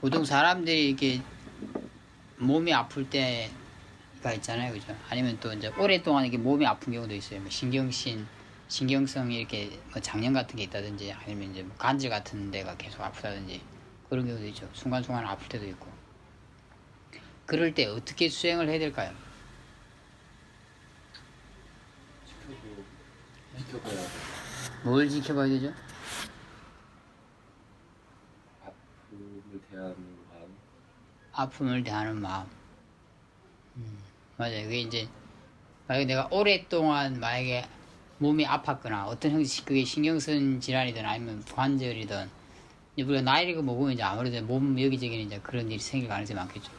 보통 사람들이 이렇게 몸이 아플 때가 있잖아요, 그죠? 아니면 또 이제 오랫동안 이렇게 몸이 아픈 경우도 있어요. 뭐 신경성이 이렇게 뭐 장염 같은 게 있다든지, 아니면 이제 뭐 관절 같은 데가 계속 아프다든지 그런 경우도 있죠. 순간순간 아플 때도 있고. 그럴 때 어떻게 수행을 해야 될까요? 지켜봐야 돼. 뭘 지켜봐야 되죠? 아픔을 대하는 마음. 아픔을 대하는 마음. 맞아요. 그게 이제 만약에 내가 오랫동안 만약에 몸이 아팠거나 어떤 형식 그게 신경성 질환이든 아니면 관절이든 이제 우리가 나이가 먹으면 이제 아무래도 몸 여기저기는 이제 그런 일이 생길 가능성이 많겠죠.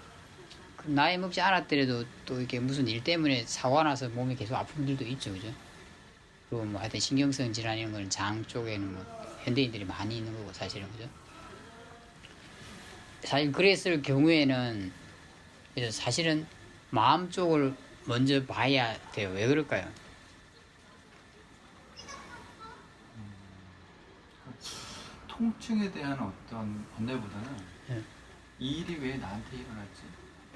그 나이 먹지 않았더라도 또 이렇게 무슨 일 때문에 사고가 나서 몸이 계속 아픈 분들도 있죠, 그죠? 그리고 뭐 하여튼 신경성 질환 이런 거는 장 쪽에는 뭐 현대인들이 많이 있는 거고 사실은, 그죠? 사실 그랬을 경우에는 그래서 사실은 마음 쪽을 먼저 봐야 돼요. 왜 그럴까요? 통증에 대한 어떤 번뇌보다는 네. 이 일이 왜 나한테 일어났지?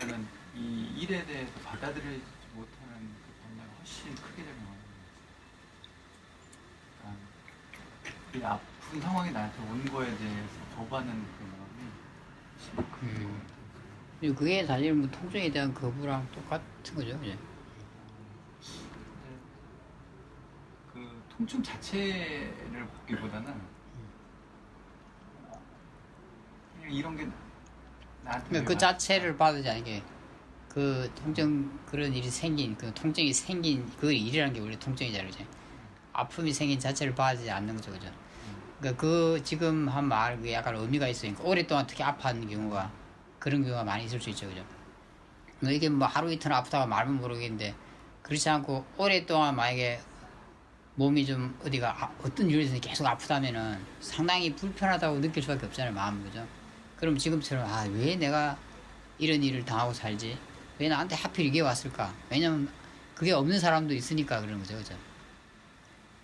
약간 이 일에 대해서 받아들이지 못하는 그 번뇌가 훨씬 크게 되는 거예요. 이 아픈 상황이 나한테 온 거에 대해서 거부하는 그 마음이 훨씬 크게 되는 것 그리고 그게 사실 뭐 통증에 대한 거부랑 똑같은 거죠, 그죠? 그 통증 자체를 보기보다는 그냥 이런 게 나한테 그러니까 그 자체를 받지 않게 그 통증 그런 일이 생긴 그 통증이 생긴 그 일이라는 게 원래 통증이잖아요, 그죠? 아픔이 생긴 자체를 받지 않는 거죠, 그죠? 그러니까 그 지금 한 말 그게 약간 의미가 있으니까 오랫동안 특히 아파하는 경우가 그런 경우가 많이 있을 수 있죠, 그죠? 뭐 이게 뭐 하루 이틀 아프다가 말면 모르겠는데 그렇지 않고 오랫동안 만약에 몸이 좀 어디가 어떤 이유에서 계속 아프다면은 상당히 불편하다고 느낄 수밖에 없잖아요, 마음, 그죠? 그럼 지금처럼 왜 내가 이런 일을 당하고 살지? 왜 나한테 하필 이게 왔을까? 왜냐면 그게 없는 사람도 있으니까 그런 거죠, 그죠?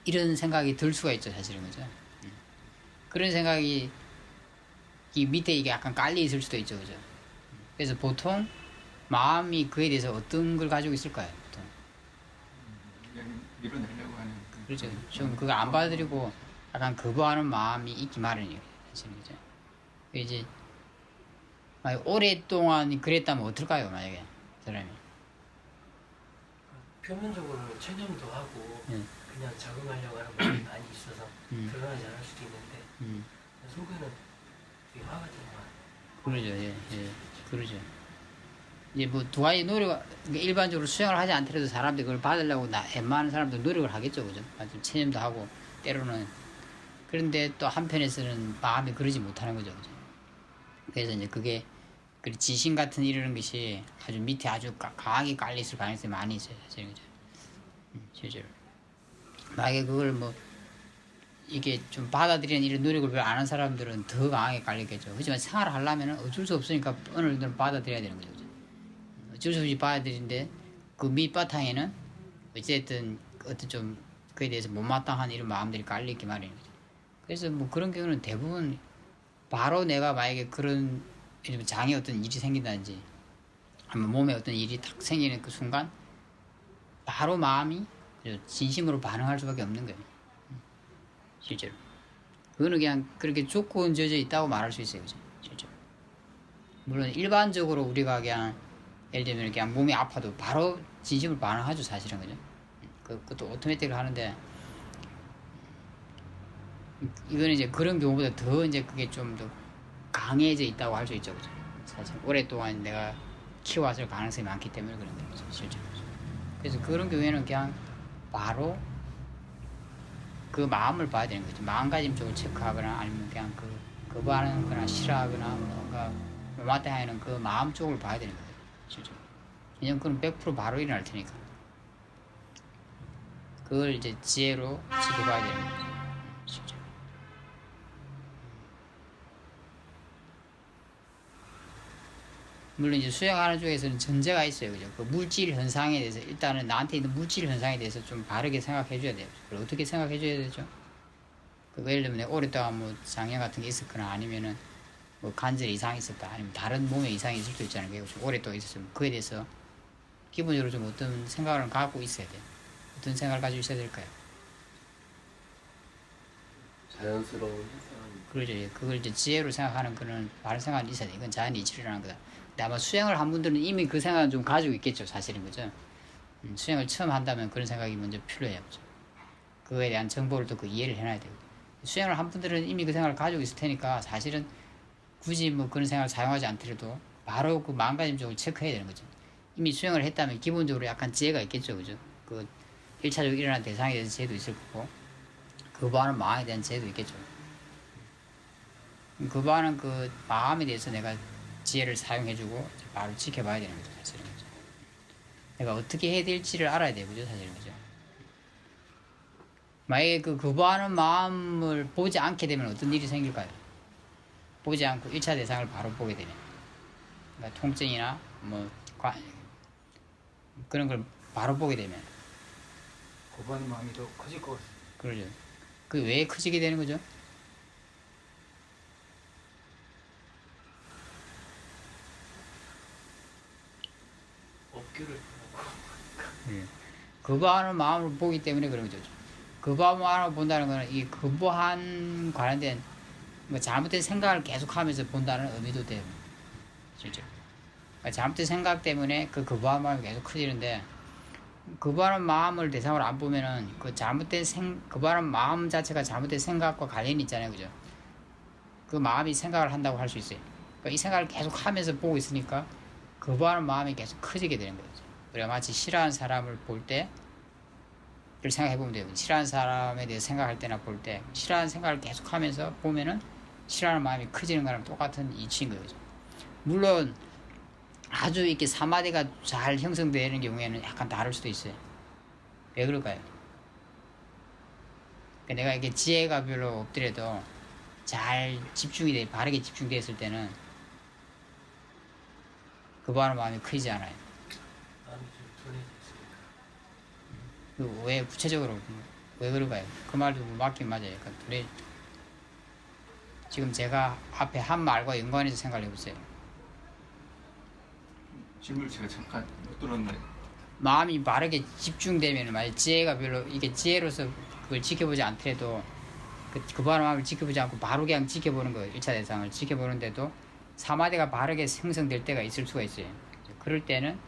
이런 생각이 들 수가 있죠, 사실은, 그죠? 그런 생각이 이 밑에 이게 약간 깔려 있을 수도 있죠, 그죠? 그래서 보통 마음이 그에 대해서 어떤 걸 가지고 있을까요, 보통? 그냥 밀어내려고 하는 그렇죠. 좀 그거 안 받아들이고 약간 거부하는 마음이 있기 마련이에요, 사실은, 그죠? 이제 만약 오랫동안 그랬다면 어떨까요, 만약에 사람이? 표면적으로는 체념도 하고 예. 그냥 적응하려고 하는 마음이 많이 있어서 드러나지 않을 수도 있는데 속에는 되게 화가 좀 많아요. 그러죠, 예, 예, 그러죠. 이제 뭐 두 가지 노력, 그러니까 일반적으로 수행을 하지 않더라도 사람들이 그걸 받으려고 웬만한 사람들 노력을 하겠죠, 그죠? 좀 체념도 하고 때로는 그런데 또 한편에서는 마음이 그러지 못하는 거죠, 그죠? 그래서 이제 그게 그 지신 같은 이러는 것이 아주 밑에 아주 강하게 깔려 있을 가능성이 많이 있어요, 사실, 그죠? 실제로. 만약에 그걸 뭐 이게 좀 받아들이는 이런 노력을 별로 안 하는 사람들은 더 강하게 깔리겠죠. 하지만 생활을 하려면 어쩔 수 없으니까 어느 정도는 받아들여야 되는 거죠, 그죠? 어쩔 수 없이 받아들이는데 그 밑바탕에는 어쨌든 어떤 좀 그에 대해서 못마땅한 이런 마음들이 깔려있기 마련인 거죠. 그래서 뭐 그런 경우는 대부분 바로 내가 만약에 그런 장에 어떤 일이 생긴다든지 아니면 몸에 어떤 일이 탁 생기는 그 순간 바로 마음이 진심으로 반응할 수밖에 없는 거예요, 실제로. 그거는 그냥 그렇게 조건 져져 있다고 말할 수 있어요, 그죠? 실제로. 물론 일반적으로 우리가 그냥 예를 들면 그냥 몸이 아파도 바로 진심으로 반응하죠, 사실은, 그죠? 그것도 오토매틱을 하는데 이거는 이제 그런 경우보다 더 이제 그게 좀 더 강해져 있다고 할 수 있죠, 그죠? 사실 오랫동안 내가 키워왔을 가능성이 많기 때문에 그런 거죠, 실제로. 그래서 그런 경우에는 그냥 바로 그 마음을 봐야 되는 거죠. 마음가짐 쪽을 체크하거나 아니면 그냥 거부하는 거나 싫어하거나 뭔가 못마땅해하는 그 마음 쪽을 봐야 되는 거예요, 실제로. 왜냐면 그건 100% 바로 일어날 테니까. 그걸 이제 지혜로 지켜봐야 되는 거죠, 실제로. 물론 이제 수행하는 쪽에서는 전제가 있어요, 그죠? 그 물질 현상에 대해서 일단은 나한테 있는 물질 현상에 대해서 좀 바르게 생각해 줘야 돼요. 그걸 어떻게 생각해 줘야 되죠? 그 예를 들면 오랫동안 뭐 장애 같은 게 있었거나 아니면은 뭐 관절 이상이 있었다 아니면 다른 몸에 이상이 있을 수도 있잖아요. 그리고 좀 오래 또 있었으면 그에 대해서 기본적으로 좀 어떤 생각을 갖고 있어야 돼요. 어떤 생각을 가지고 있어야 될까요? 자연스러운 현상. 그러죠. 예. 그걸 이제 지혜로 생각하는 그런 바른 생각이 있어야 돼. 이건 자연히 이치라는 거다. 근데 아마 수행을 한 분들은 이미 그 생각은 좀 가지고 있겠죠. 사실인 거죠. 수행을 처음 한다면 그런 생각이 먼저 필요해요. 그죠? 그거에 대한 정보를 또 그 이해를 해놔야 되고. 수행을 한 분들은 이미 그 생각을 가지고 있을 테니까 사실은 굳이 뭐 그런 생각을 사용하지 않더라도 바로 그 마음가짐적으로 체크해야 되는 거죠. 이미 수행을 했다면 기본적으로 약간 지혜가 있겠죠. 그죠? 그 1차적으로 일어난 대상에 대해서 지혜도 있을 거고, 거부하는 마음에 대한 지혜도 있겠죠. 거부하는 그 마음에 대해서 내가 지혜를 사용해주고 바로 지켜봐야 되는 거죠. 사실은. 그죠? 내가 어떻게 해야 될지를 알아야 되고, 그죠? 사실은. 그죠? 만약에 그 거부하는 마음을 보지 않게 되면 어떤 일이 생길까요? 보지 않고 1차 대상을 바로 보게 되면. 그러니까 통증이나 뭐 그런 걸 바로 보게 되면. 거부하는 마음이 더 커질 것 같습니다. 그러죠. 그 왜 커지게 되는 거죠? 업규를 보고 거부하는 마음을 보기 때문에 그런 거죠. 거부하는 마음을 본다는 것은 이 거부한 관련된 뭐 잘못된 생각을 계속하면서 본다는 의미도 돼요. 실제로. 그러니까 잘못된 생각 때문에 그 거부하는 마음이 계속 커지는데, 거부하는 마음을 대상으로 안 보면은 그 거부하는 마음 자체가 잘못된 생각과 관련이 있잖아요. 그죠? 그 마음이 생각을 한다고 할 수 있어요. 그러니까 이 생각을 계속 하면서 보고 있으니까 거부하는 마음이 계속 커지게 되는 거죠. 우리가 마치 싫어하는 사람을 볼 때, 를 생각해보면 돼요. 싫어하는 사람에 대해서 생각할 때나 볼 때, 싫어하는 생각을 계속 하면서 보면은 싫어하는 마음이 커지는 거랑 똑같은 이치인 거죠. 물론, 아주 이렇게 사마디가 잘 형성되는 경우에는 약간 다를 수도 있어요. 왜 그럴까요? 그러니까 내가 이게 지혜가 별로 없더라도 잘 바르게 집중되었을 때는 거부하는 마음이 크지 않아요. 마음이 좀 둔해져 있으니까. 왜 구체적으로 왜 그럴까요? 그 말도 맞긴 맞아요. 그러니까 지금 제가 앞에 한 말과 연관해서 생각을 해보세요. 질문을 제가 잠깐 못 들었는데 마음이 바르게 집중되면 만약 지혜가 별로 이게 지혜로서 그걸 지켜보지 않더라도 그 마음을 지켜보지 않고 바로 그냥 지켜보는 거예요. 1차 대상을 지켜보는데도 사마디가 바르게 형성될 때가 있을 수가 있어요. 그럴 때는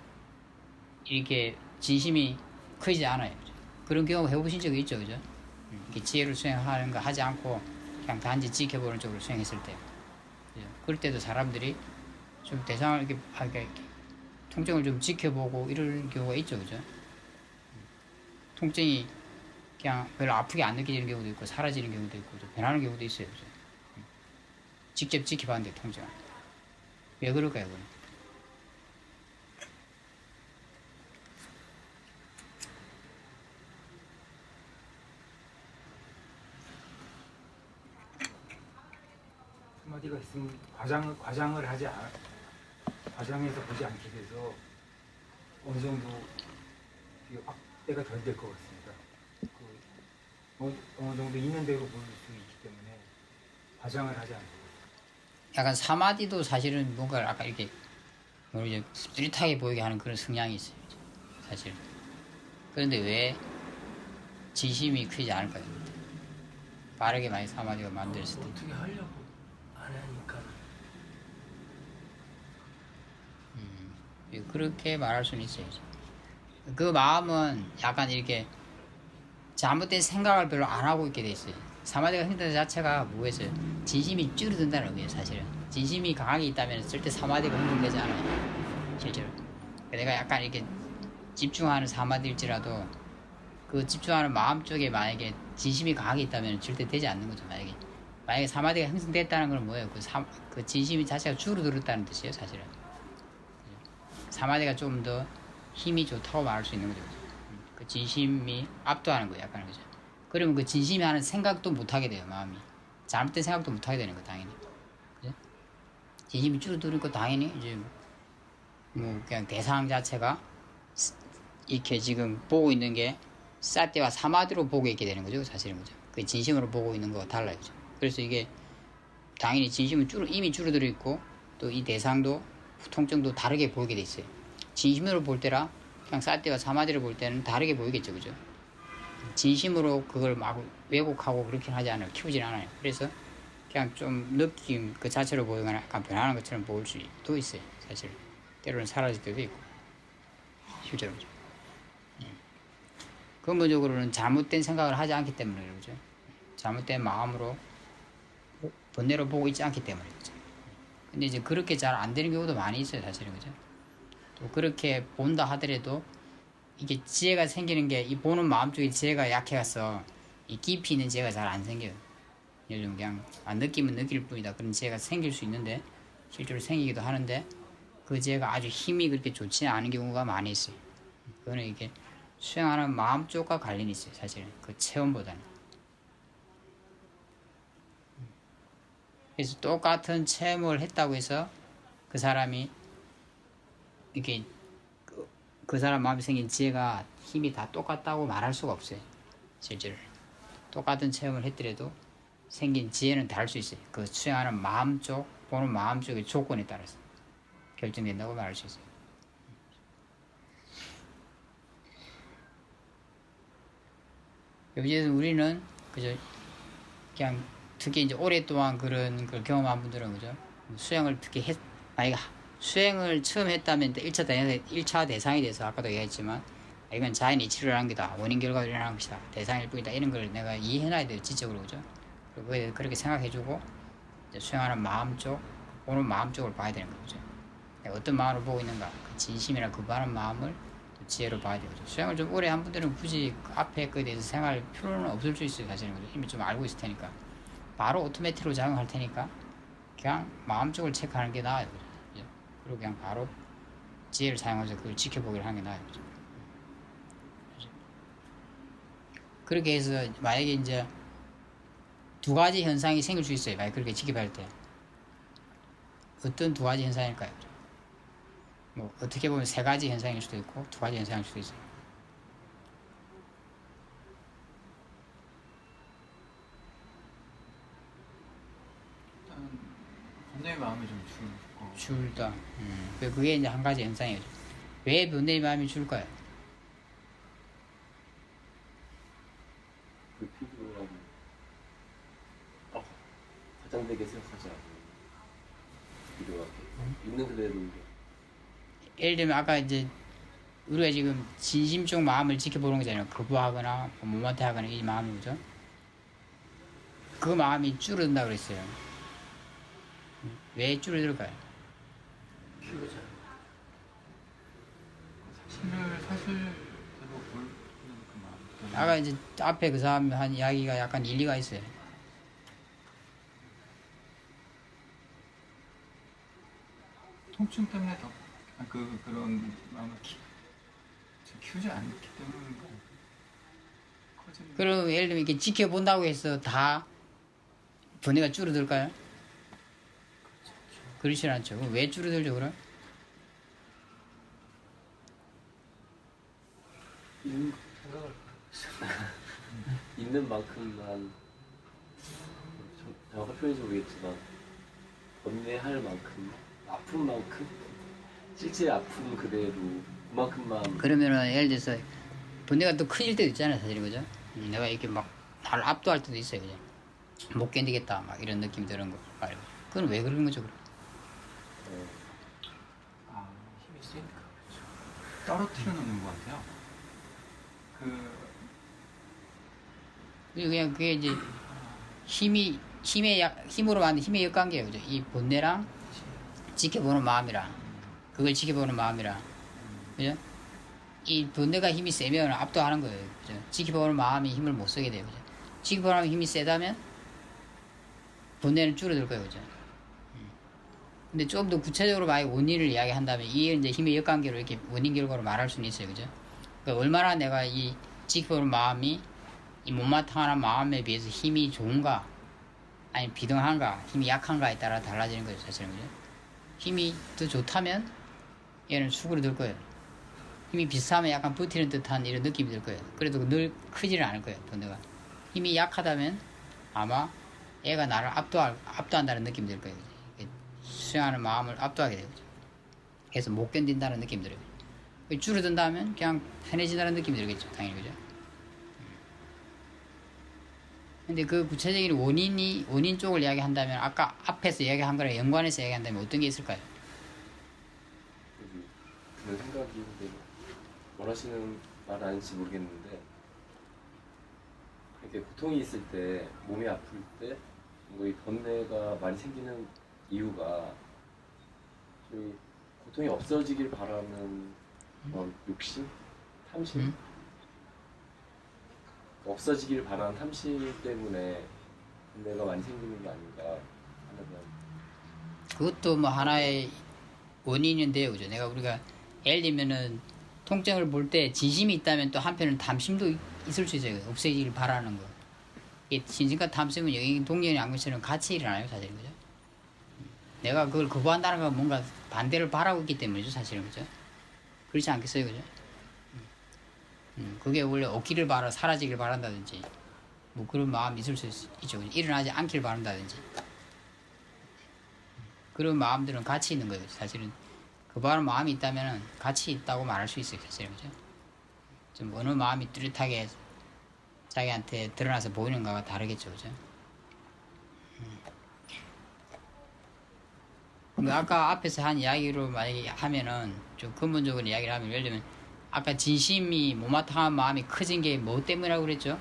이렇게 진심이 크지 않아요. 그런 경우 해보신 적이 있죠, 그죠? 이렇게 지혜로 수행하는 거 하지 않고 그냥 단지 지켜보는 쪽으로 수행했을 때, 그죠? 그럴 때도 사람들이 좀 대상을 이렇게 통증을 좀 지켜보고 이런 경우가 있죠, 그죠? 통증이 그냥 별로 아프게 안 느껴지는 경우도 있고 사라지는 경우도 있고 좀 변하는 경우도 있어요, 그죠? 직접 지켜봤는데 통증을 왜 그럴까요, 그건? 한마디가 있으면 과장을 하지 않아, 과장해서 보지 않게 돼서 어느 정도 확대가 덜 될 것 같습니다. 어느 정도 있는 대로 볼 수 있기 때문에 과장을 하지 않고. 약간 사마디도 사실은 뭔가 아까 이렇게 이제 뚜렷하게 보이게 하는 그런 성향이 있어요, 사실. 그런데 왜 진심이 크지 않을까요? 빠르게 많이 사마디가 만들었을 때. 어떻게 하려고 안 하니까. 그렇게 말할 수는 있어요. 그 마음은 약간 이렇게 잘못된 생각을 별로 안 하고 있게 돼 있어요. 사마디가 생긴다는 자체가 뭐겠어요? 진심이 줄어든다는 의미예요, 사실은. 진심이 강하게 있다면 절대 사마디가 흥분되지 않아요, 실제로. 내가 약간 이렇게 집중하는 사마디일지라도 그 집중하는 마음 쪽에 만약에 진심이 강하게 있다면 절대 되지 않는 거죠. 만약에 사마디가 형성됐다는 건 뭐예요? 그 진심이 자체가 줄어들었다는 뜻이에요, 사실은. 사마디가 좀 더 힘이 좋다고 말할 수 있는 거죠. 그 진심이 압도하는 거예요, 약간. 그죠? 그러면 그 진심이 하는 생각도 못 하게 돼요, 마음이. 잘못된 생각도 못 하게 되는 거, 당연히. 그죠? 진심이 줄어드니까 당연히 이제 뭐 그냥 대상 자체가 이렇게 지금 보고 있는 게 사태와 사마디로 보고 있게 되는 거죠, 사실은. 그죠? 그 진심으로 보고 있는 거와 달라요. 그죠? 그래서 이게 당연히 진심은 이미 줄어들어 있고 또 이 대상도 통증도 다르게 보이게 돼 있어요. 진심으로 볼 때랑 그냥 쌀 때와 사마디를 볼 때는 다르게 보이겠죠, 그죠? 진심으로 그걸 막 왜곡하고 그렇게 하지 않아요. 키우진 않아요. 그래서 그냥 좀 느낌 그 자체로 보이거나 약간 변하는 것처럼 보일 수도 있어요. 사실 때로는 사라질 때도 있고 실제로 그죠. 근본적으로는 잘못된 생각을 하지 않기 때문에 그러죠. 잘못된 마음으로 번뇌로 보고 있지 않기 때문에 그죠. 근데 이제 그렇게 잘 안 되는 경우도 많이 있어요, 사실은 그죠. 또 그렇게 본다 하더라도 이게 지혜가 생기는 게 이 보는 마음 쪽에 지혜가 약해서 이 깊이 있는 지혜가 잘 안 생겨요. 요즘 그냥 느끼면 느낄 뿐이다 그런 지혜가 생길 수 있는데 실제로 생기기도 하는데 그 지혜가 아주 힘이 그렇게 좋지 않은 경우가 많이 있어요. 그거는 이게 수행하는 마음 쪽과 관련이 있어요, 사실은 그 체험보다는. 그래서 똑같은 체험을 했다고 해서 그 사람이 이게 그 사람 마음에 생긴 지혜가 힘이 다 똑같다고 말할 수가 없어요. 실제로 똑같은 체험을 했더라도 생긴 지혜는 다를 수 있어요. 그 수행하는 마음 쪽, 보는 마음 쪽의 조건에 따라서 결정된다고 말할 수 있어요. 여기에서 우리는 그저 그냥 특히 이제 오랫동안 그런 걸 경험한 분들은 그죠, 수행을 특히 만약에 수행을 처음 했다면 1차 대상이 돼서 아까도 얘기했지만 이건 자연이 이치를 한 거다, 원인 결과로 일어난 것이다, 대상일 뿐이다, 이런 걸 내가 이해해놔야 돼요, 지적으로. 그죠. 그리고 그렇게 생각해주고 이제 수행하는 마음 쪽, 보는 마음 쪽을 봐야 되는 거죠. 내가 어떤 마음으로 보고 있는가, 그 진심이나 그 바른 마음을 지혜로 봐야 되죠. 수행을 좀 오래 한 분들은 굳이 그 앞에 거에 대해서 생각할 필요는 없을 수 있어요, 사실은. 이미 좀 알고 있을 테니까 바로 오토매틱으로 작용할 테니까 그냥 마음 쪽을 체크하는 게 나아요. 그죠? 그리고 그냥 바로 지혜를 사용해서 그걸 지켜보기를 하는 게 나아요. 그죠? 그렇게 해서 만약에 이제 두 가지 현상이 생길 수 있어요. 만약에 그렇게 지켜볼 때 어떤 두 가지 현상일까요? 뭐 어떻게 보면 세 가지 현상일 수도 있고 두 가지 현상일 수도 있어요. 일단 번뇌의 마음이 좀 줄고 줄다. 그게 이제 한 가지 현상이죠. 왜 번뇌의 마음이 줄까요? 그 필요하고 과장되게 생각하지 않고 필요하게 있는 그대로. 예를 들면 아까 이제 우리가 지금 진심 쪽 마음을 지켜보는 거잖아요. 거부하거나 못마땅해 하거나 이 마음이 그죠? 그 마음이 줄어든다 그랬어요. 왜 줄어들까요? 키우자. 사실대로 보는 그 마음. 아까 이제 앞에 그 사람이 한 이야기가 약간 일리가 있어요. 통증 때문에 더 그런 마음을 키우지 않기 때문에 커지는. 그럼 예를 들면 이렇게 지켜본다고 해서 다 번뇌가 줄어들까요? 그렇지 않죠. 그럼 왜 줄어들죠, 그럼? 생각을 있는 만큼만 정확한 표현인지 모르겠지만 번뇌할 만큼 아픈 만큼 실제 아픔 그대로 그만큼만. 그러면은 예를 들어서 번뇌가 또 커질 때도 있잖아요, 사실. 그죠? 내가 이렇게 막 나를 압도할 때도 있어요, 그죠? 못 견디겠다 막 이런 느낌이 드는 거 말고. 그건 왜 그런 거죠, 그럼? 힘이 세니까. 떨어뜨려 놓는 것 같아요. 그냥 그게 이제 힘으로 만든 힘의 역관계예요, 그죠? 이 번뇌랑 지켜보는 마음이랑 그걸 지켜보는 마음이랑, 그죠? 이 번뇌가 힘이 세면 압도하는 거예요, 그죠? 지켜보는 마음이 힘을 못 쓰게 돼요, 그죠? 지켜보는 마음이 힘이 세다면 번뇌는 줄어들 거예요, 그죠? 근데 좀 더 구체적으로 만약 원인을 이야기한다면 이게 이제 힘의 역관계로 이렇게 원인 결과로 말할 수는 있어요, 그죠? 그러니까 얼마나 내가 이 지켜보는 마음이 이 못마땅한 마음에 비해서 힘이 좋은가 아니 비등한가 힘이 약한가에 따라 달라지는 거죠, 사실은. 그죠? 힘이 더 좋다면 얘는 수그러들 거예요. 힘이 비슷하면 약간 버티는 듯한 이런 느낌이 들 거예요. 그래도 늘 크지는 않을 거예요, 번뇌가. 힘이 약하다면 아마 얘가 나를 압도한다는 느낌이 들 거예요. 그죠? 수행하는 마음을 압도하게 되죠. 그래서 못 견딘다는 느낌이 들어요. 줄어든다면 그냥 편해진다는 느낌이 들겠죠. 당연히. 그죠? 근데 그 구체적인 원인 쪽을 이야기한다면 아까 앞에서 이야기한 거랑 연관해서 이야기한다면 어떤 게 있을까요? 그런 생각이 근데 뭘 하시는 말 아닌지 모르겠는데 이렇게 고통이 있을 때 몸이 아플 때 뭔가 이 번뇌가 많이 생기는 이유가 좀 고통이 없어지길 바라는 그런 욕심? 탐심? 없어지길 바라는 탐심 때문에 번뇌가 많이 생기는 게 아닌가 하는. 그것도 뭐 하나의 원인인데요. 그죠? 우리가 예를 들면은 통증을 볼 때 진심이 있다면 또 한편은 탐심도 있을 수 있어요. 없애기를 바라는 거. 이 진심과 탐심은 여기 동경이 안것처럼 같이 일어나요. 사실은. 그죠? 내가 그걸 거부한다는 건 뭔가 반대를 바라고 있기 때문이죠. 사실은. 그죠? 그렇지 않겠어요. 그죠? 그게 원래 없기를 바라, 사라지길 바란다든지 뭐 그런 마음이 있을 수 있죠. 일어나지 않기를 바란다든지 그런 마음들은 같이 있는 거예요. 사실은 그 바람 마음이 있다면 같이 있다고 말할 수 있어요. 사실은. 그죠? 좀 어느 마음이 뚜렷하게 자기한테 드러나서 보이는가가 다르겠죠. 그죠? 근데 아까 앞에서 한 이야기로 만약에 하면은 좀 근본적으로 이야기를 하면 예를 들면 아까 진심이 못마땅한 마음이 커진 게 뭐 때문이라고 그랬죠?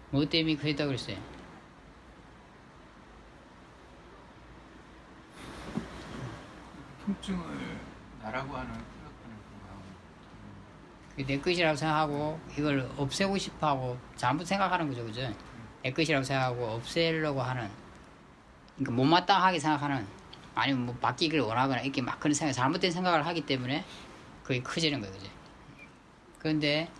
뭐 때문에 커졌다고 그랬어요? 통증을 나라고 하는 생각하는 그 마음. 내 것이라고 생각하고 이걸 없애고 싶어하고 잘못 생각하는 거죠. 그죠? 내 것이라고 생각하고 없애려고 하는, 그러니까 못마땅하게 생각하는, 아니면 뭐 바뀌기를 원하거나 이렇게 막 그런 생각, 잘못된 생각을 하기 때문에 그게 커지는 거예요. 그죠? 그런데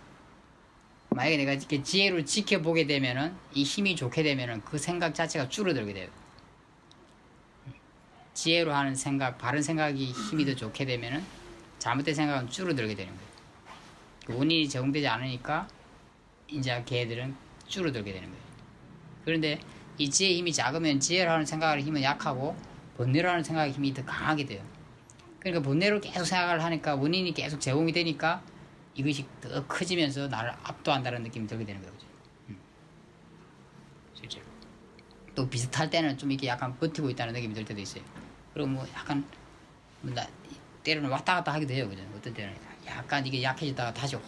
만약에 내가 이렇게 지혜로 지켜보게 되면은, 이 힘이 좋게 되면은 그 생각 자체가 줄어들게 돼요. 지혜로 하는 생각, 바른 생각이 힘이 더 좋게 되면은 잘못된 생각은 줄어들게 되는 거예요. 그 원인이 적용되지 않으니까 이제 걔들은 줄어들게 되는 거예요. 그런데 이 지혜의 힘이 작으면 지혜로 하는 생각의 힘은 약하고 번뇌로 하는 생각의 힘이 더 강하게 돼요. 그러니까 번뇌로 계속 생각을 하니까 원인이 계속 제공이 되니까 이것이 더 커지면서 나를 압도한다는 느낌이 들게 되는 거죠. 실제로. 또 비슷할 때는 좀 이렇게 약간 버티고 있다는 느낌이 들 때도 있어요. 그리고 뭐 약간 때로는 왔다 갔다 하기도 해요. 그죠? 어떤 때는 약간 이게 약해지다가 다시 확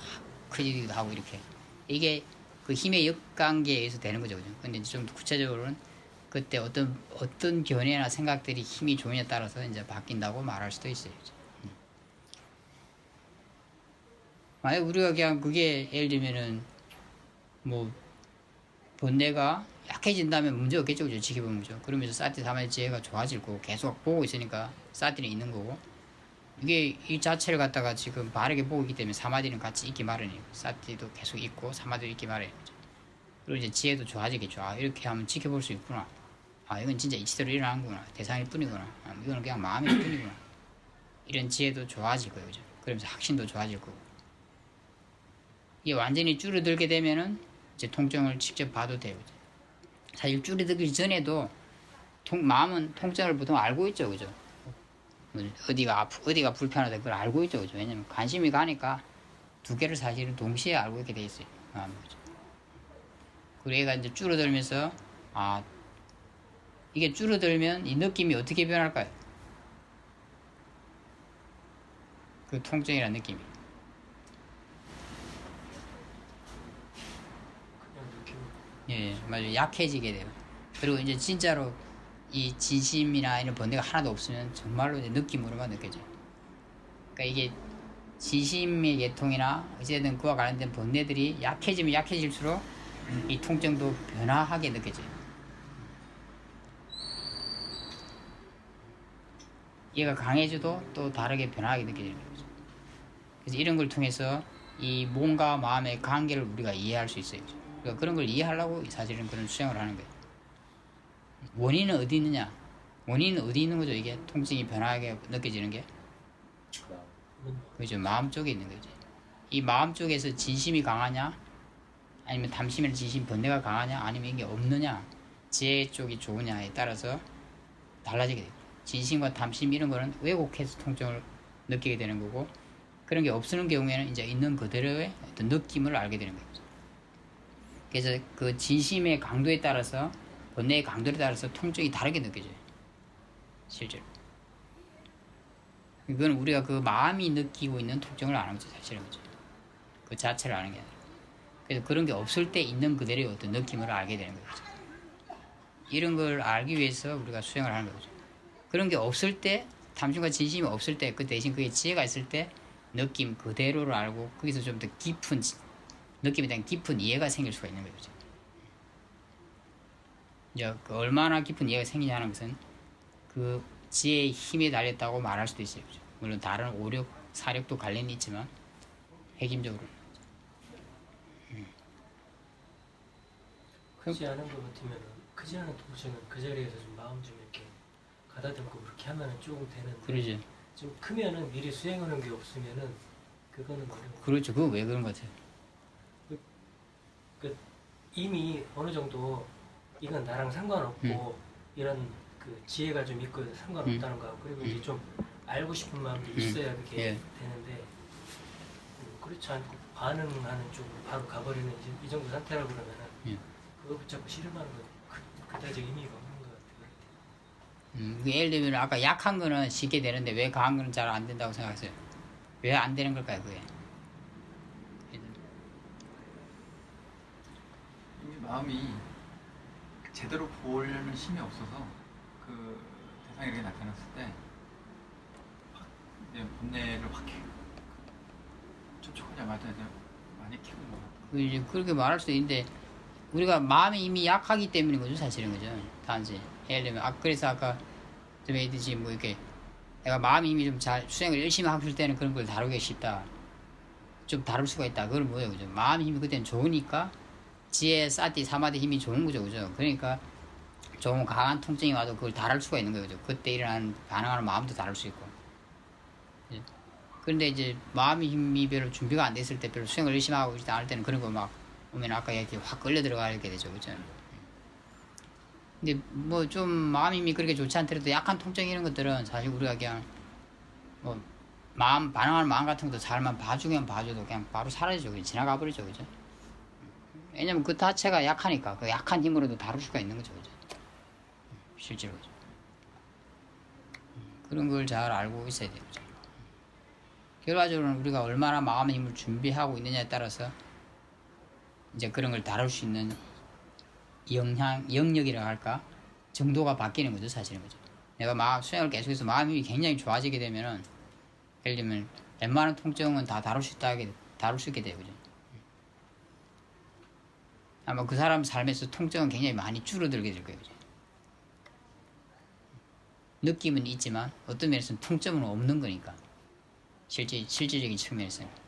커지기도 하고 이렇게. 이게 그 힘의 역관계에 의해서 되는 거죠. 그죠? 근데 좀 구체적으로는 그때 어떤 견해나 생각들이 힘이 좋으냐에 따라서 이제 바뀐다고 말할 수도 있어요. 그죠? 만약 우리가 그냥 그게 예를 들면은 뭐 번뇌가 약해진다면 문제 없겠죠. 그죠? 지켜보면. 그죠? 그러면서 사티 사마의 지혜가 좋아질 거고 계속 보고 있으니까 사티는 있는 거고, 이게 이 자체를 갖다가 지금 바르게 보고 있기 때문에 사마디는 같이 있기 마련이에요. 사티도 계속 있고 사마디도 있기 마련이에요. 그리고 이제 지혜도 좋아지겠죠. 아, 이렇게 하면 지켜볼 수 있구나. 아, 이건 진짜 이치대로 일어나는구나. 대상일 뿐이구나. 아, 이거는 그냥 마음일 뿐이구나. 이런 지혜도 좋아질 거예요. 그죠? 그러면서 확신도 좋아질 거고. 이게 완전히 줄어들게 되면은 이제 통증을 직접 봐도 돼요. 그죠? 사실 줄어들기 전에도 마음은 통증을 보통 알고 있죠. 그죠? 어디가 불편하다 그걸 알고 있죠. 그죠? 왜냐면 관심이 가니까 두 개를 사실은 동시에 알고 있게 돼 있어요. 마음이. 그죠? 그리고 얘가 이제 줄어들면서, 아, 이게 줄어들면 이 느낌이 어떻게 변할까요? 그 통증이라는 느낌이. 그냥 느낌. 예, 맞아요. 약해지게 돼요. 그리고 이제 진짜로 이 진심이나 이런 번뇌가 하나도 없으면 정말로 이제 느낌으로만 느껴져요. 그러니까 이게 진심의 계통이나 어쨌든 그와 관련된 번뇌들이 약해지면 약해질수록 이 통증도 변화하게 느껴져요. 얘가 강해져도 또 다르게 변화하게 느껴지는 거죠. 그래서 이런 걸 통해서 이 몸과 마음의 관계를 우리가 이해할 수 있어요. 그러니까 그런 걸 이해하려고 사실은 그런 수행을 하는 거예요. 원인은 어디 있느냐? 원인은 어디 있는 거죠? 이게 통증이 변화하게 느껴지는 게? 그죠? 마음 쪽에 있는 거죠. 이 마음 쪽에서 진심이 강하냐? 아니면 탐심이나 진심 번뇌가 강하냐 아니면 이게 없느냐 지혜 쪽이 좋으냐에 따라서 달라지게 됩니다. 진심과 탐심 이런 거는 왜곡해서 통증을 느끼게 되는 거고 그런 게 없는 경우에는 이제 있는 그대로의 어떤 느낌을 알게 되는 거죠. 그래서 그 진심의 강도에 따라서 번뇌의 강도에 따라서 통증이 다르게 느껴져요. 실제로. 이건 우리가 그 마음이 느끼고 있는 통증을 아는 거죠. 사실은 거죠. 그 자체를 아는 게 아니라. 그래서 그런 게 없을 때 있는 그대로의 어떤 느낌을 알게 되는 거죠. 이런 걸 알기 위해서 우리가 수행을 하는 거죠. 그런 게 없을 때 탐심과 진심이 없을 때 그 대신 그게 지혜가 있을 때 느낌 그대로를 알고 거기서 좀 더 깊은 느낌에 대한 깊은 이해가 생길 수가 있는 거죠. 이제 그 얼마나 깊은 이해가 생기냐는 것은 그 지혜의 힘에 달렸다고 말할 수도 있어요. 그죠? 물론 다른 오력, 사력도 관련이 있지만 핵심적으로 크지 않은 것 같으면은 크지 않은 통증은 그 자리에서 좀 마음 좀 이렇게 가다듬고 그렇게 하면은 조금 되는데 그러죠. 좀 크면은 미리 수행하는 게 없으면은 그거는 어려워. 그렇죠. 그거 왜 그런 것 같아요? 그 이미 어느 정도 이건 나랑 상관없고 이런 그 지혜가 좀 있고 상관없다는 거하고 그리고 이제 좀 알고 싶은 마음도 있어야 그게 예. 되는데 그렇지 않고 반응하는 쪽으로 바로 가버리는 이제 이 정도 상태라고 그러면은 예. 그거 붙잡고 씨름하는 거 그다지 의미가 없는 것 같아요. 그 예를 들면 아까 약한 거는 쉽게 되는데 왜 강한 거는 잘 안 된다고 생각하세요? 왜 안 되는 걸까요, 그게? 이미 마음이 제대로 보려는 힘이 없어서 그 대상에게 나타났을 때 확 이제 번뇌를 확 접촉하자마자 이제 많이 키우는 것 같아요. 그 이제 그렇게 말할 수도 있는데 우리가 마음이 이미 약하기 때문인 거죠, 사실은 그죠? 단지 예를 들면 그래서 아까 좀 얘기했듯이 뭐 이렇게 내가 마음이 이미 좀 잘 수행을 열심히 하실 때는 그런 걸 다루기 쉽다. 좀 다룰 수가 있다. 그건 뭐예요, 그죠? 마음 힘이 그때는 좋으니까 지혜, 사티, 사마디 힘이 좋은 거죠, 그죠? 그러니까 좀 강한 통증이 와도 그걸 다룰 수가 있는 거죠. 그죠? 그때 일어나는 반응하는 마음도 다룰 수 있고. 그죠? 그런데 이제 마음의 힘이 별로 준비가 안 됐을 때 별로 수행을 열심히 하고 있지 않을 때는 그런 거 막 오면 아까 이렇게 확 끌려 들어가게 되죠, 그죠? 근데 뭐 좀 마음 힘이 그렇게 좋지 않더라도 약한 통증 이런 것들은 사실 우리가 그냥 뭐 마음 반응하는 마음 같은 것도 잘만 봐주면 봐줘도 그냥 바로 사라지죠, 그냥 지나가 버리죠, 그죠? 왜냐면 그 자체가 약하니까 그 약한 힘으로도 다룰 수가 있는 거죠, 그죠? 실제로 그죠? 그런 걸 잘 알고 있어야 돼요, 그죠? 결과적으로는 우리가 얼마나 마음의 힘을 준비하고 있느냐에 따라서 이제 그런 걸 다룰 수 있는 영역이라고 할까? 정도가 바뀌는 거죠, 사실은 그죠? 내가 수행을 계속해서 마음 힘이 굉장히 좋아지게 되면은 예를 들면 웬만한 통증은 다 다룰 수 있게 돼요, 그죠? 아마 그 사람 삶에서 통증은 굉장히 많이 줄어들게 될 거예요, 그죠? 느낌은 있지만 어떤 면에서는 통증은 없는 거니까 실질적인 측면에서는.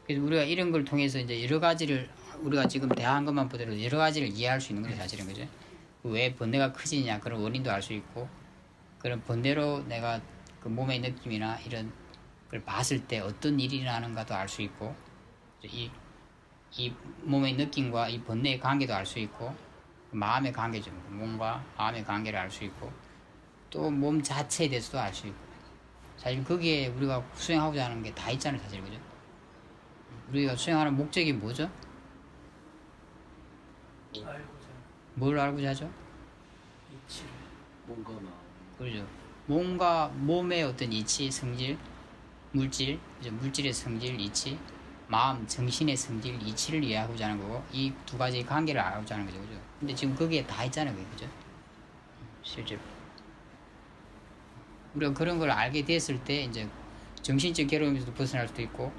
그래서 우리가 이런 걸 통해서 이제 여러 가지를 우리가 지금 대화한 것만 보더라도 여러 가지를 이해할 수 있는 거죠, 사실은 그죠? 왜 번뇌가 커지냐 그런 원인도 알 수 있고 그런 번뇌로 내가 그 몸의 느낌이나 이런 걸 봤을 때 어떤 일이 일어나는가도 알 수 있고 이 몸의 느낌과 이 번뇌의 관계도 알 수 있고 마음의 관계죠. 몸과 마음의 관계를 알 수 있고 또 몸 자체에 대해서도 알 수 있고 사실 거기에 우리가 수행하고자 하는 게 다 있잖아요, 사실 그죠? 우리가 수행하는 목적이 뭐죠? 알고자 뭘 알고자 하죠? 이치를 뭔가 마음. 그렇죠. 몸과 몸의 어떤 이치, 성질, 물질, 그죠? 물질의 성질, 이치, 마음, 정신의 성질, 이치를 이해하고자 하는 거고 이 두 가지 관계를 알고자 하는 거죠, 그죠? 근데 지금 거기에 다 있잖아요, 그죠? 실제로 우리가 그런 걸 알게 됐을 때 이제 정신적 괴로움에서도 벗어날 수도 있고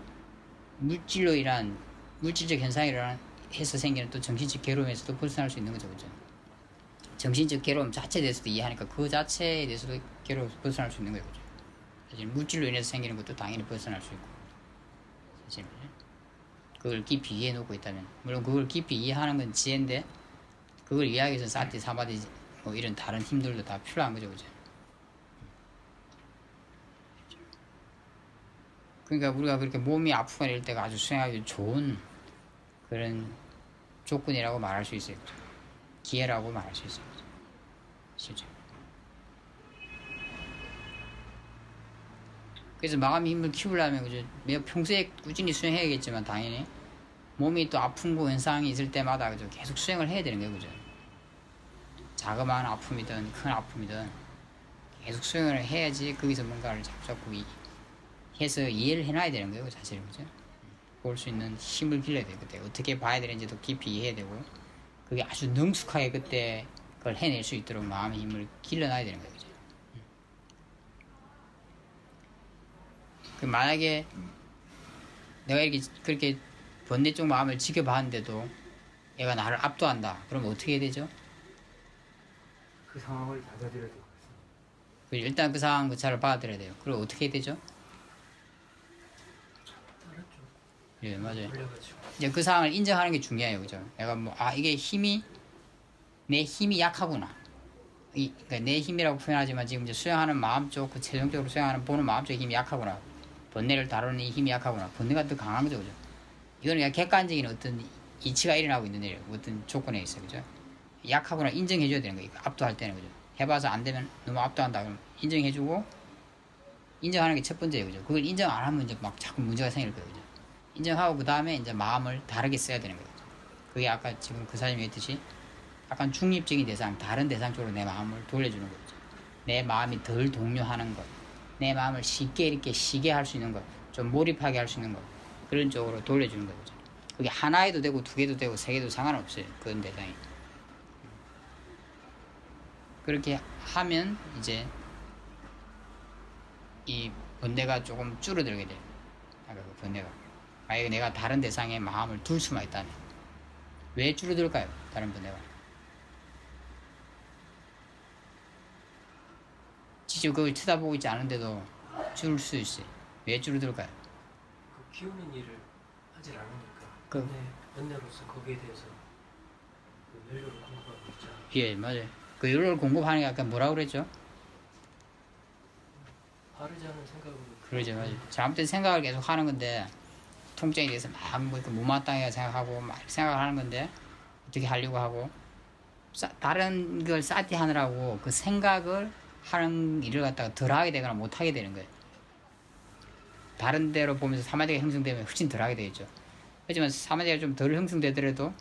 물질로 인한 물질적 현상이라 해서 생기는 또 정신적 괴로움에서도 벗어날 수 있는 거죠, 그죠? 정신적 괴로움 자체에 대해서도 이해하니까 그 자체에 대해서도 괴로움에서 벗어날 수 있는 거예요, 그죠? 사실 물질로 인해서 생기는 것도 당연히 벗어날 수 있고 사실 그걸 깊이 이해해 놓고 있다면 물론 그걸 깊이 이해하는 건 지혜인데 그걸 이해하기 위해서 사티, 사마디 뭐 이런 다른 힘들도 다 필요한 거죠, 그죠? 그러니까 우리가 그렇게 몸이 아프거나 이럴 때가 아주 수행하기 좋은 그런 조건이라고 말할 수 있어요. 기회라고 말할 수 있어요. 실제. 그래서 마음의 힘을 키우려면 그죠? 평소에 꾸준히 수행해야겠지만 당연히 몸이 또 아픈 거 현상이 있을 때마다 그죠? 계속 수행을 해야 되는 거예요, 그죠? 자그마한 아픔이든 큰 아픔이든 계속 수행을 해야지 거기서 뭔가를 자꾸 해서 이해를 해놔야 되는 거예요, 그 자체를, 그죠? 볼 수 있는 힘을 길러야 돼요. 그때 어떻게 봐야 되는지도 깊이 이해해야 되고 그게 아주 능숙하게 그때 그걸 해낼 수 있도록 마음의 힘을 길러놔야 되는 거예요, 그죠? 그 만약에 내가 이렇게 그렇게 번뇌 쪽 마음을 지켜봤는데도 얘가 나를 압도한다. 그러면 어떻게 해야 되죠? 그 상황을 받아들여야 될 것 같습니다. 일단 그 상황 그 차를 받아들여야 돼요. 그럼 어떻게 해야 되죠? 따랐죠. 예, 맞아요. 올려가지고. 이제 그 상황을 인정하는 게 중요해요, 그죠? 내가 이게 내 힘이 약하구나. 그러니까 내 힘이라고 표현하지만 지금 이제 수행하는 마음 쪽, 그 최종적으로 수행하는 보는 마음 쪽의 힘이 약하구나. 번뇌를 다루는 이 힘이 약하구나. 번뇌가 더 강한 거죠, 그죠? 이거는 그냥 객관적인 어떤 이치가 일어나고 있는 일이에요. 어떤 조건에 있어, 그죠? 약하구나 인정해줘야 되는 거예요. 압도할 때는, 그죠? 해봐서 안 되면 너무 압도한다. 그럼 인정해주고, 인정하는 게 첫 번째예요, 그죠? 그걸 인정 안 하면 이제 막 자꾸 문제가 생길 거예요, 그죠? 인정하고 그 다음에 이제 마음을 다르게 써야 되는 거예요. 그게 아까 지금 그 사님이 했듯이 약간 중립적인 대상, 다른 대상 쪽으로 내 마음을 돌려주는 거죠. 내 마음이 덜 동요하는 것, 내 마음을 쉽게 이렇게 쉬게 할 수 있는 것, 좀 몰입하게 할 수 있는 것, 그런 쪽으로 돌려주는 거죠. 그게 하나에도 되고 두 개도 되고 세 개도 상관없어요. 그런 대상이. 그렇게 하면 이제 이 번뇌가 조금 줄어들게 돼요. 아까 그 번뇌가. 만약에 내가 다른 대상에 마음을 둘 수만 있다면 왜 줄어들까요? 다른 번뇌가. 직접 그걸 쳐다보고 있지 않은데도 줄 수 있어요. 왜 줄어들까요? 그 키우는 일을 하질 않으니까. 그- 번뇌로서 거기에 대해서 그 연료를 공급하고 있잖아요. 예, 맞아요. 그 연료를 공급하는 게 아까 뭐라고 그랬죠? 바르지 않은 생각으로. 그러죠, 맞아요. 잘못된 생각을 계속 하는 건데 통증에 대해서 막 못마땅하게 생각하고 막 생각을 하는 건데 어떻게 하려고 하고 다른 걸 쌓게 하느라고 그 생각을 하는 일을 갖다가 덜 하게 되거나 못 하게 되는 거예요. 다른 데로 보면서 사마디가 형성되면 훨씬 덜 하게 되겠죠. 하지만 사마디가 좀 덜 형성되더라도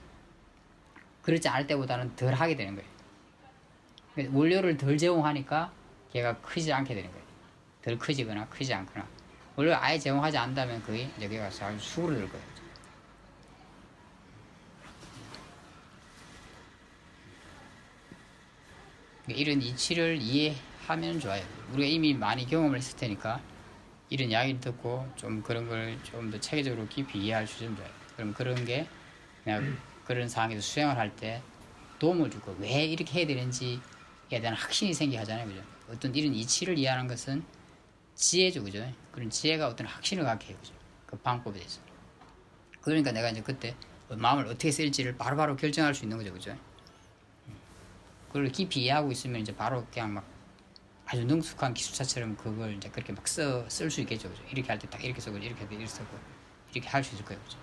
그렇지 않을 때보다는 덜 하게 되는 거예요. 그러니까 원료를 덜 제공하니까 걔가 크지 않게 되는 거예요. 덜 커지거나 크지 않거나. 원료 아예 제공하지 않는다면 거의 이제 걔가 아주 수그러들 거예요. 그러니까 이런 이치를 이해하면 좋아요. 우리가 이미 많이 경험을 했을 테니까 이런 이야기를 듣고 좀 그런 걸 좀 더 체계적으로 깊이 이해할 수 있으면 좋아요. 그럼 그런 게 그냥 그런 상황에서 수행을 할 때 도움을 줄 거예요. 왜 이렇게 해야 되는지에 대한 확신이 생기게 하잖아요. 그죠? 어떤 이런 이치를 이해하는 것은 지혜죠. 그죠? 그런 지혜가 어떤 확신을 갖게 해요. 그죠? 그 방법에 대해서. 그러니까 내가 이제 그때 마음을 어떻게 쓸지를 바로바로 결정할 수 있는 거죠. 그죠? 그걸 깊이 이해하고 있으면 이제 바로 그냥 막 아주 능숙한 기술자처럼 그걸 이제 그렇게 막 쓸 수 있겠죠. 그죠? 이렇게 할 때 딱 이렇게 쓰고 이렇게 할 때 이렇게 쓰고 이렇게 할 수 있을 거예요. 그죠?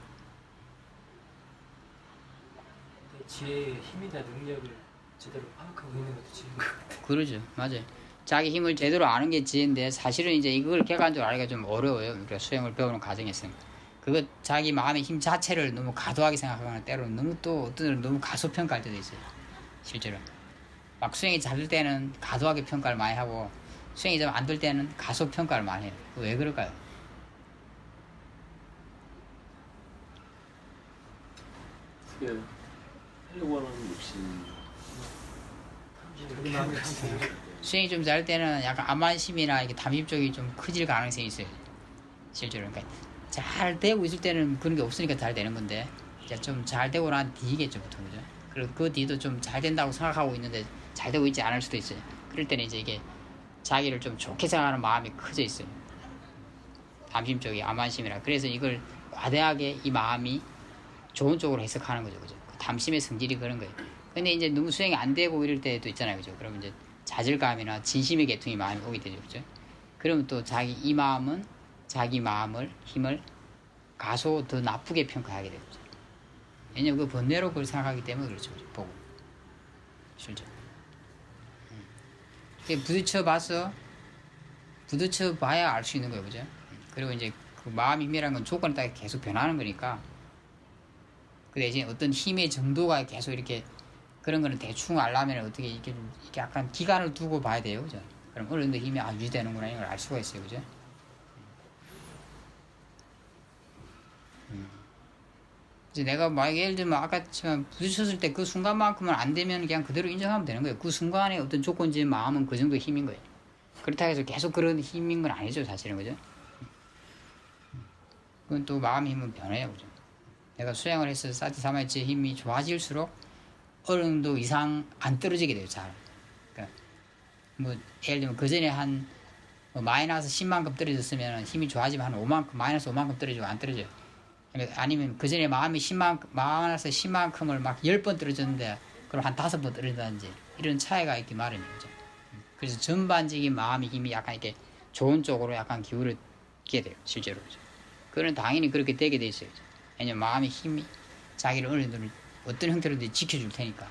그 지혜의 힘이나 능력을 제대로 파악하고 있는 것도 지혜인 것 같아요. 그러죠. 맞아요. 자기 힘을 제대로 아는 게 지혜인데 사실은 이제 이걸 객관적으로 알기가 좀 어려워요. 우리가 수행을 배우는 과정에서는. 그거 자기 마음의 힘 자체를 너무 과도하게 생각하거나 때로는 너무 또 어떤 애들은 너무 가소평가할 때도 있어요. 실제로. 막 수행이 잘 될 때는 과도하게 평가를 많이 하고 수행이 좀 안 될 때는 가소평가를 많이 해요. 왜 그럴까요? 그게 하려고 하는 욕심. 우리 마음이 항상 수행이 좀 잘 때는 약간 암만심이나 이게 담임 쪽이 좀 커질 가능성이 있어요. 실제로. 그러니까 잘 되고 있을 때는 그런 게 없으니까 잘 되는 건데 이제 좀 잘 되고 난 뒤겠죠, 보통. 그죠? 그리고 그 뒤도 좀 잘 된다고 생각하고 있는데 잘 되고 있지 않을 수도 있어요. 그럴 때는 이제 이게 자기를 좀 좋게 생각하는 마음이 커져 있어요. 담심 쪽이 암만심이라. 그래서 이걸 과대하게 이 마음이 좋은 쪽으로 해석하는 거죠. 그죠? 그 담심의 성질이 그런 거예요. 근데 이제 너무 수행이 안 되고 이럴 때도 있잖아요. 그죠? 그러면 이제 좌절감이나 진심의 계통이 마음에 오게 되죠. 그죠? 그러면 또 자기 이 마음은 자기 마음을 힘을 가소 더 나쁘게 평가하게 되죠. 왜냐면 그 번뇌로 그걸 생각하기 때문에 그렇죠. 보고 실제 부딪혀 봐서 부딪혀 봐야 알 수 있는 거예요, 그죠? 그리고 이제 그 마음 힘이라는 건 조건에 따라 계속 변하는 거니까 그 대신 어떤 힘의 정도가 계속 이렇게 그런 거는 대충 알려면 어떻게 이렇게 약간 기간을 두고 봐야 돼요, 그죠? 그럼 어느 정도 힘이 유지되는구나 이걸 알 수가 있어요, 그죠? 이제 내가 만약에 예를 들면 아까 부딪혔을 때 그 순간만큼은 안 되면 그냥 그대로 인정하면 되는 거예요. 그 순간의 어떤 조건적인 마음은 그 정도 힘인 거예요. 그렇다고 해서 계속 그런 힘인 건 아니죠, 사실은, 그죠? 그건 또 마음 힘은 변해요, 그죠? 내가 수행을 해서 사티사마이치의 힘이 좋아질수록 어느 정도 이상 안 떨어지게 돼요, 잘. 그러니까 뭐 예를 들면 그 전에 한 마이너스 10만큼 떨어졌으면 힘이 좋아지면 한 5만큼 마이너스 5만큼 떨어지고 안 떨어져요. 아니면 그 전에 마음이 10만 마이너스 10만큼을 막 10번 떨어졌는데 그럼 한 5번 떨어진다든지 이런 차이가 있기 마련이죠. 그래서 전반적인 마음의 힘이 약간 이렇게 좋은 쪽으로 약간 기울게 돼요, 실제로. 그건 당연히 그렇게 되게 돼 있어요. 왜냐면 마음의 힘이 자기를 어느 정도 어떤 형태로든 지켜줄 테니까.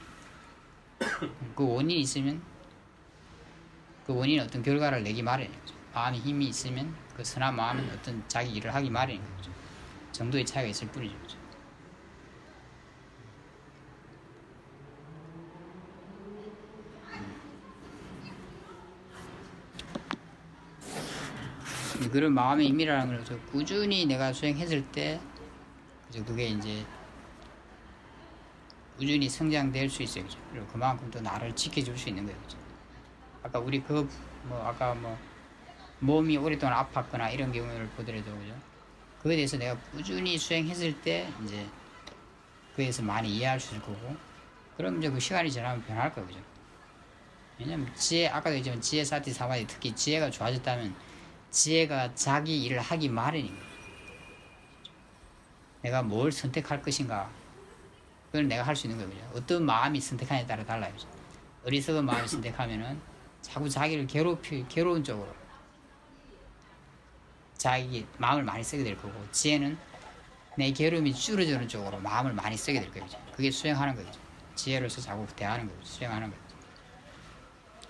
그 원인이 있으면 그 원인이 어떤 결과를 내기 마련이죠. 마음의 힘이 있으면 그 선한 마음은 어떤 자기 일을 하기 마련인 거죠. 정도의 차이가 있을 뿐이죠. 그런 마음의 힘이라는 걸 꾸준히 내가 수행했을 때 그게 이제 꾸준히 성장될 수 있어요. 그죠? 그리고 그만큼 또 나를 지켜줄 수 있는 거예요. 그죠? 아까 우리 아까 몸이 오랫동안 아팠거나 이런 경우를 보더라도 그죠? 그에 대해서 내가 꾸준히 수행했을 때 이제 그에서 많이 이해할 수 있을 거고, 그럼 이제 그 시간이 지나면 변할 거예요, 그죠? 왜냐면 아까도 얘기했지만 지혜 사티 사마디, 특히 지혜가 좋아졌다면 지혜가 자기 일을 하기 마련입니다. 내가 뭘 선택할 것인가, 그건 내가 할 수 있는 거예요, 그죠? 어떤 마음이 선택하냐에 따라 달라요, 그죠? 어리석은 마음을 선택하면은 자꾸 자기를 괴로운 쪽으로 자기 마음을 많이 쓰게 될 거고, 지혜는 내 괴로움이 줄어드는 쪽으로 마음을 많이 쓰게 될 거예요. 그게 수행하는 거죠. 지혜로서 자꾸 대하는 거죠. 수행하는 거죠.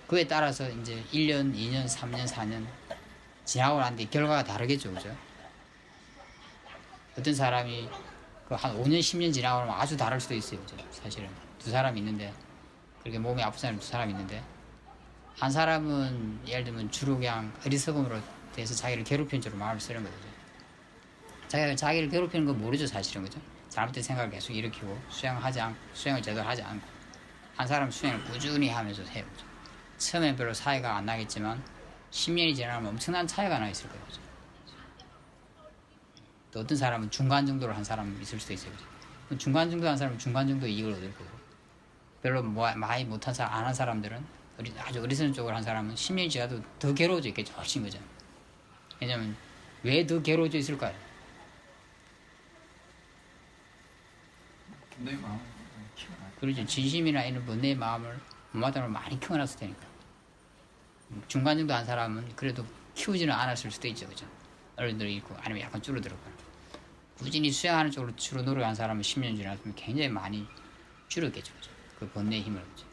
그에 따라서 이제 1년, 2년, 3년, 4년 지나고 난 뒤 결과가 다르겠죠. 그죠? 어떤 사람이 한 5년, 10년 지나고 나면 아주 다를 수도 있어요. 그죠? 사실은. 두 사람이 있는데, 그렇게 몸이 아픈 사람이 두 사람이 있는데, 한 사람은 예를 들면 주로 그냥 어리석음으로 돼서 자기를 괴롭히는 쪽으로 마음을 쓰는 거죠. 자기를 괴롭히는 건 모르죠, 사실은. 그죠? 잘못된 생각을 계속 일으키고 수행을 제대로 하지 않고, 한 사람은 수행을 꾸준히 하면서 해요. 그죠? 처음엔 별로 차이가 안 나겠지만 10년이 지나면 엄청난 차이가 나 있을 거예요. 그죠? 또 어떤 사람은 중간 정도로 한 사람은 있을 수도 있어요. 그죠? 중간 정도 한 사람은 중간 정도 이익을 얻을 거고, 별로 많이 못한 사람, 안 한 사람들은 아주 어리석은 쪽으로 한 사람은 10년이 지나도 더 괴로워져 있겠죠. 훨씬. 거죠. 왜냐면 왜 더 괴로워져 있을까요? 내 마음을 키워놔. 그렇죠. 진심이나 이런 내 마음을 못마땅으로 많이 키워놨을 테니까. 중간 정도 한 사람은 그래도 키우지는 않았을 수도 있죠. 그죠? 어른들이 있고 아니면 약간 줄어들었거나. 꾸준히 수행하는 쪽으로 주로 노력한 사람은 10년 지났으면 굉장히 많이 줄었겠죠. 그죠? 그 번뇌의 힘을. 그죠?